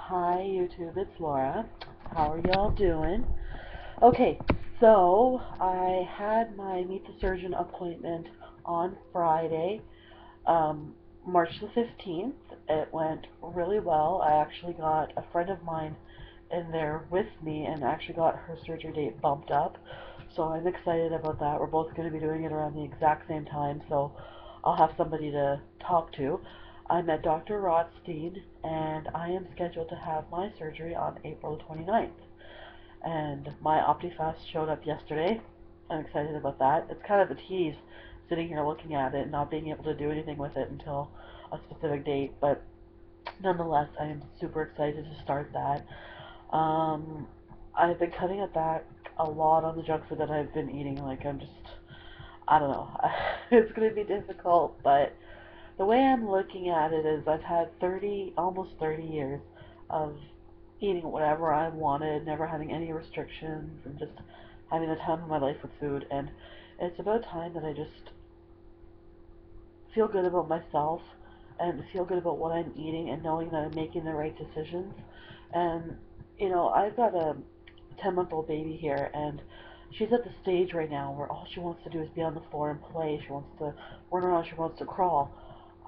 Hi YouTube, it's Laura. How are y'all doing? Okay, so I had my Meet the Surgeon appointment on Friday, March the 15th. It went really well. I actually got a friend of mine in there with me and actually got her surgery date bumped up. So I'm excited about that. We're both going to be doing it around the exact same time, so I'll have somebody to talk to. I met Dr. Rothstein, and I am scheduled to have my surgery on April 29th. And my OptiFast showed up yesterday. I'm excited about that. It's kind of a tease sitting here looking at it and not being able to do anything with it until a specific date, but nonetheless, I am super excited to start that. Um, I've been cutting it back a lot on the junk food that I've been eating. Like, I don't know. It's going to be difficult, but the way I'm looking at it is I've had almost 30 years of eating whatever I wanted, never having any restrictions, and just having the time of my life with food. And it's about time that I just feel good about myself and feel good about what I'm eating and knowing that I'm making the right decisions. And, I've got a 10-month-old baby here, and she's at the stage right now where all she wants to do is be on the floor and play. She wants to run around, she wants to crawl.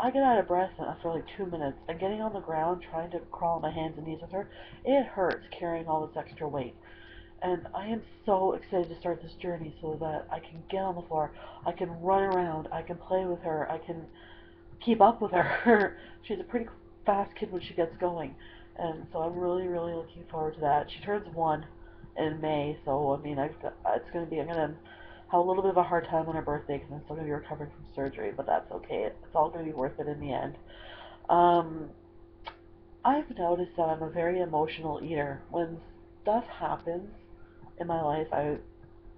I get out of breath after like 2 minutes, and getting on the ground trying to crawl on my hands and knees with her, it hurts carrying all this extra weight. And I am so excited to start this journey so that I can get on the floor, I can run around, I can play with her, I can keep up with her. She's a pretty fast kid when she gets going, and so I'm really, really looking forward to that. She turns 1 in May, so I mean, I'm gonna have a little bit of a hard time on her birthday because I'm still gonna be recovering from surgery, but that's okay. It's all gonna be worth it in the end. Um, I've noticed that I'm a very emotional eater. When stuff happens in my life, I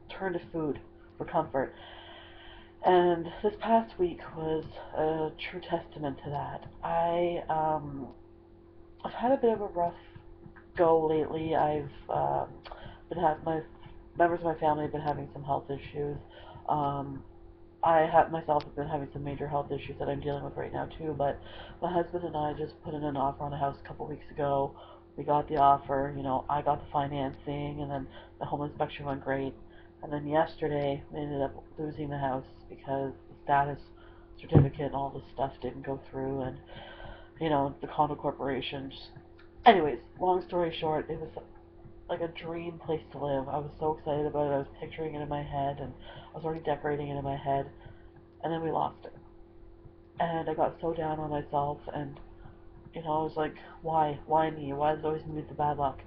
turn to food for comfort. And this past week was a true testament to that. I've had a bit of a rough go lately. Been have my members of my family have been having some health issues. Um, I have myself have been having some major health issues that I'm dealing with right now too. But my husband and I just put in an offer on a house a couple weeks ago. We got the offer. I got the financing, and then the home inspection went great. And then yesterday, we ended up losing the house because the status certificate and all this stuff didn't go through, and the condo corporation. Anyways, long story short, it was like a dream place to live. I was so excited about it. I was picturing it in my head, and I was already decorating it in my head. And then we lost it, and I got so down on myself, and I was like, why me? Why does it always need the bad luck?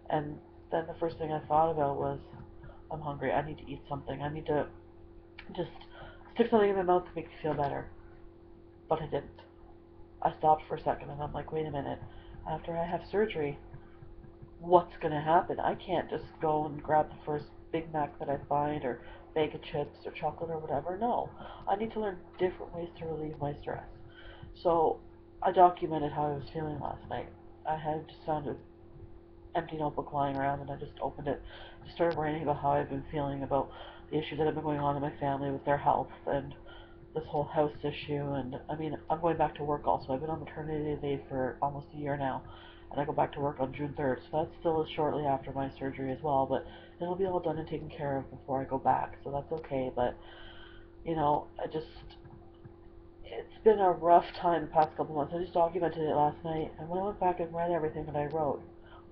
And then the first thing I thought about was, I'm hungry. I need to eat something. I need to just stick something in my mouth to make me feel better. But I didn't. I stopped for a second, and I'm like, wait a minute. After I have surgery, what's going to happen? I can't just go and grab the first Big Mac that I find, or bag of chips or chocolate or whatever. No, I need to learn different ways to relieve my stress. So I documented how I was feeling last night. I had just found an empty notebook lying around, and I just opened it, just started writing about how I've been feeling about the issues that have been going on in my family with their health and this whole house issue. And I mean, I'm going back to work also. I've been on maternity leave for almost a year now, and I go back to work on June 3rd, so that's still shortly after my surgery as well, but it'll be all done and taken care of before I go back, so that's okay. But it's been a rough time the past couple months. I just documented it last night, and when I went back and read everything that I wrote,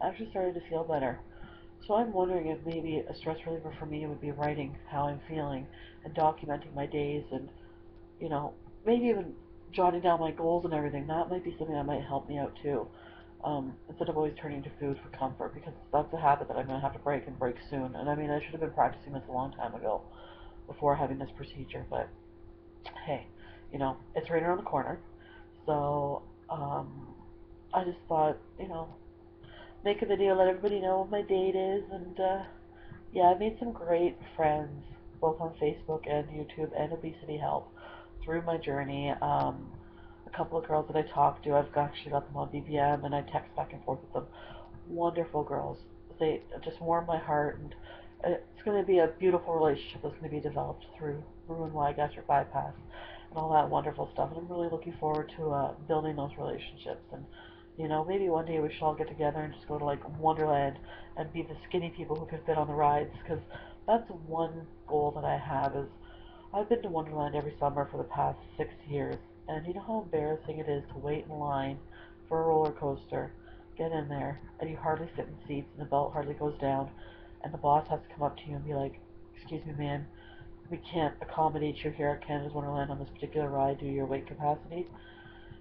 I actually started to feel better. So I'm wondering if maybe a stress reliever for me would be writing how I'm feeling and documenting my days, and you know, maybe even jotting down my goals and everything. That might be something that might help me out too. Instead of always turning to food for comfort, because that's a habit that I'm going to have to break and break soon. And I mean, I should have been practicing this a long time ago before having this procedure, but hey, it's right around the corner. So, I just thought, make a video, let everybody know what my date is, and yeah, I made some great friends, both on Facebook and YouTube and Obesity Help, through my journey. A couple of girls that I talked to, I've actually got them on BBM, and I text back and forth with them. Wonderful girls. They just warm my heart, and it's going to be a beautiful relationship that's going to be developed through Roux-en-Y gastric bypass and all that wonderful stuff. And I'm really looking forward to building those relationships and You know, maybe one day we should all get together and just go to like Wonderland and be the skinny people who can fit on the rides. Because that's one goal that I have is I've been to Wonderland every summer for the past 6 years, and you know how embarrassing it is to wait in line for a roller coaster, get in there, and you hardly sit in seats, and the belt hardly goes down, and the boss has to come up to you and be like, "Excuse me, ma'am, we can't accommodate you here at Canada's Wonderland on this particular ride due to your weight capacity."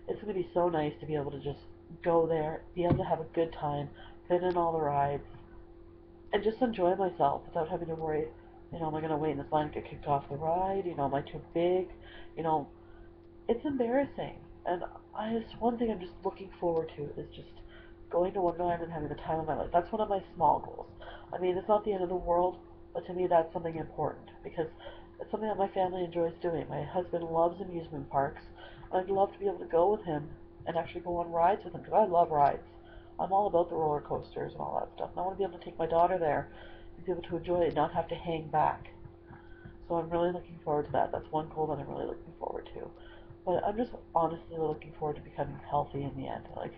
It's going to be so nice to be able to just go there, be able to have a good time, fit in all the rides, and just enjoy myself without having to worry, you know, am I going to wait in this line to get kicked off the ride? You know, am I too big? You know, it's embarrassing. And it's one thing I'm just looking forward to is just going to Wonderland and having the time of my life. That's one of my small goals. I mean, it's not the end of the world, but to me that's something important because it's something that my family enjoys doing. My husband loves amusement parks, and I'd love to be able to go with him and actually go on rides with him because I love rides. I'm all about the roller coasters and all that stuff. And I want to be able to take my daughter there and be able to enjoy it and not have to hang back. So I'm really looking forward to that. That's one goal that I'm really looking forward to. But I'm just honestly looking forward to becoming healthy in the end. Like,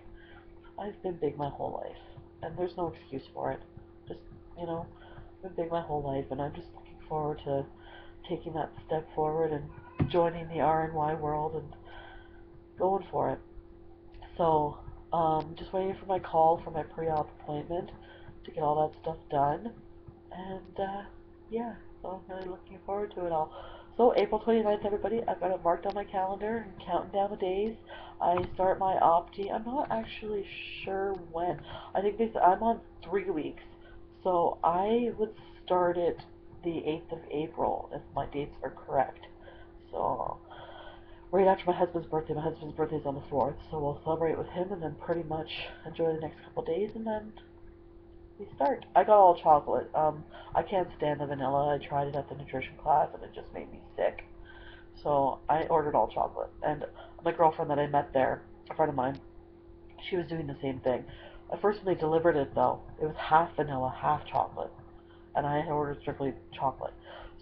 I've been big my whole life, and there's no excuse for it. Just, you know, I've been big my whole life, and I'm just looking forward to taking that step forward and joining the R&Y world and going for it. So, just waiting for my call for my pre-op appointment to get all that stuff done. And yeah, so I'm really looking forward to it all. So April 29th, everybody, I've got it marked on my calendar and counting down the days. I start my opti. I'm not actually sure when. I think I'm on 3 weeks, so I would start it the 8th of April if my dates are correct. So right after my husband's birthday. My husband's birthday is on the 4th, so we'll celebrate with him and then pretty much enjoy the next couple of days and then we start. I got all chocolate. I can't stand the vanilla. I tried it at the nutrition class and it just made me sick. So I ordered all chocolate. And my girlfriend that I met there, a friend of mine, she was doing the same thing. At first when they delivered it though, it was half vanilla, half chocolate. And I had ordered strictly chocolate.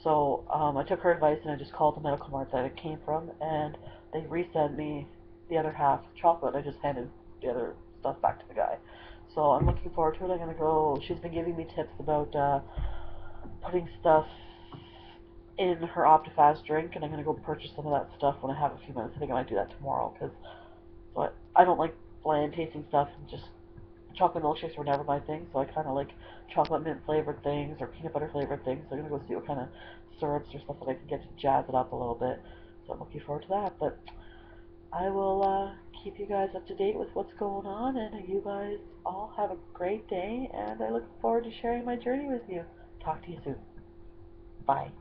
So I took her advice and I just called the medical mart that it came from and they resent me the other half chocolate. I just handed the other stuff back to the guy. So I'm looking forward to it. I'm gonna go. She's been giving me tips about putting stuff in her OptiFast drink, and I'm gonna go purchase some of that stuff when I have a few minutes. I think I might do that tomorrow because so I don't like bland tasting stuff, and just chocolate milkshakes were never my thing. So I kind of like chocolate mint flavored things or peanut butter flavored things. So I'm gonna go see what kind of syrups or stuff that I can get to jazz it up a little bit. So I'm looking forward to that. But I will keep you guys up to date with what's going on, and you guys all have a great day, and I look forward to sharing my journey with you. Talk to you soon. Bye.